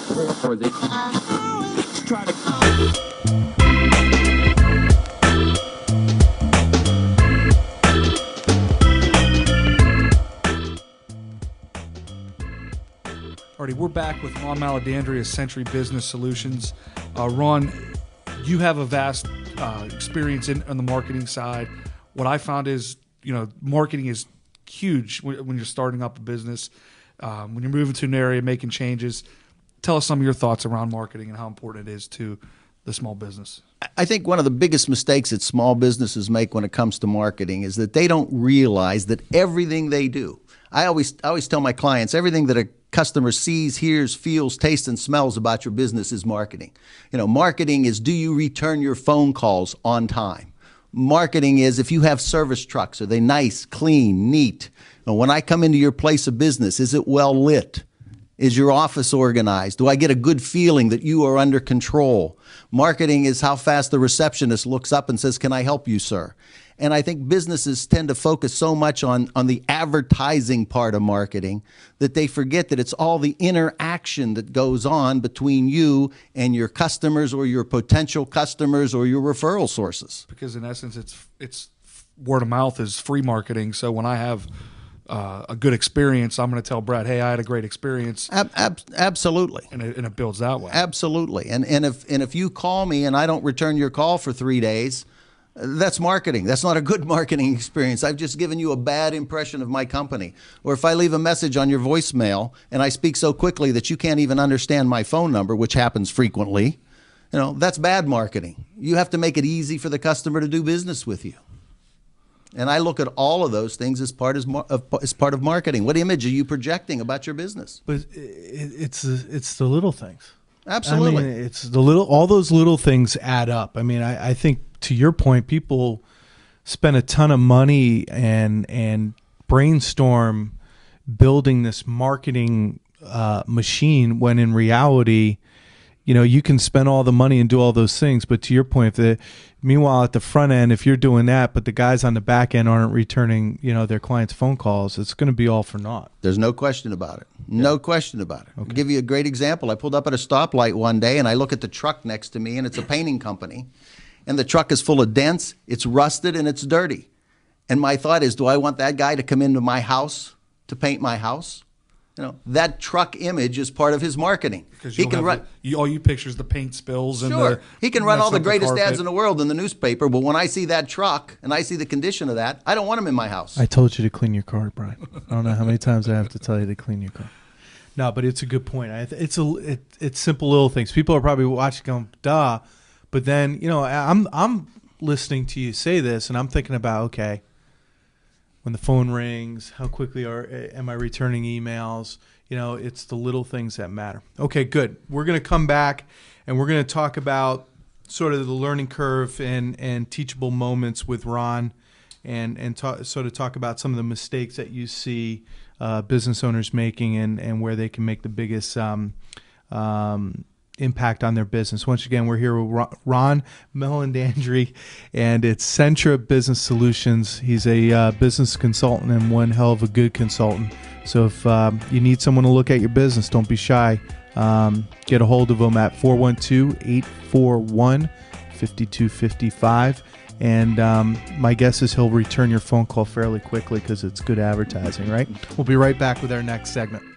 Or they try to. Alrighty, we're back with Ron Meledandri of Century Business Solutions. Ron, you have a vast experience on the marketing side. What I found is, marketing is huge when you're starting up a business, when you're moving to an area, making changes. Tell us some of your thoughts around marketing and how important it is to the small business. I think one of the biggest mistakes that small businesses make when it comes to marketing is that they don't realize that everything they do, I always tell my clients, everything that a customer sees, hears, feels, tastes, and smells about your business is marketing. Marketing is, do you return your phone calls on time? Marketing is, if you have service trucks, are they nice, clean, neat? And when I come into your place of business, is it well lit? Is your office organized? Do I get a good feeling that you are under control? Marketing is how fast the receptionist looks up and says, "Can I help you, sir?" And I think businesses tend to focus so much on the advertising part of marketing that they forget that it's all the interaction that goes on between you and your customers or your potential customers or your referral sources. Because in essence, it's word of mouth is free marketing. So when I have a good experience, I'm going to tell Brad, "Hey, I had a great experience." Absolutely. And it builds that way. Absolutely. And if you call me and I don't return your call for 3 days, that's marketing. That's not a good marketing experience. I've just given you a bad impression of my company. Or if I leave a message on your voicemail and I speak so quickly that you can't even understand my phone number, which happens frequently, that's bad marketing. You have to make it easy for the customer to do business with you. And I look at all of those things as part of marketing. What image are you projecting about your business? But it's the little things. Absolutely. I mean, it's all those little things add up. I mean, I think to your point, people spend a ton of money and brainstorm building this marketing machine when in reality, you can spend all the money and do all those things. But to your point, meanwhile, at the front end, if you're doing that, but the guys on the back end aren't returning, their clients' phone calls, it's going to be all for naught. There's no question about it. No question about it. Okay. I'll give you a great example. I pulled up at a stoplight one day and I look at the truck next to me and it's a painting company. And the truck is full of dents, it's rusted, and it's dirty. And my thought is, do I want that guy to come into my house to paint my house? That truck image is part of his marketing. Because he can run all you pictures, the paint spills. Sure. And he can run all the greatest carpet. ads in the world in the newspaper, but when I see that truck and I see the condition of that, I don't want him in my house. I told you to clean your car, Brian. I don't know how many times I have to tell you to clean your car. No, but it's a good point. It's simple little things. People are probably watching going, duh. But then, I'm listening to you say this, and I'm thinking about, okay, when the phone rings, how quickly am I returning emails? It's the little things that matter. Okay, good. We're going to come back, and we're going to talk about sort of the learning curve and teachable moments with Ron, and talk about some of the mistakes that you see business owners making and where they can make the biggest impact on their business. Once again, we're here with Ron Meledandri, and it's Centra Business Solutions. He's a business consultant and one hell of a good consultant. So if you need someone to look at your business, don't be shy. Get a hold of him at 412-841-5255. And my guess is he'll return your phone call fairly quickly because it's good advertising, right? We'll be right back with our next segment.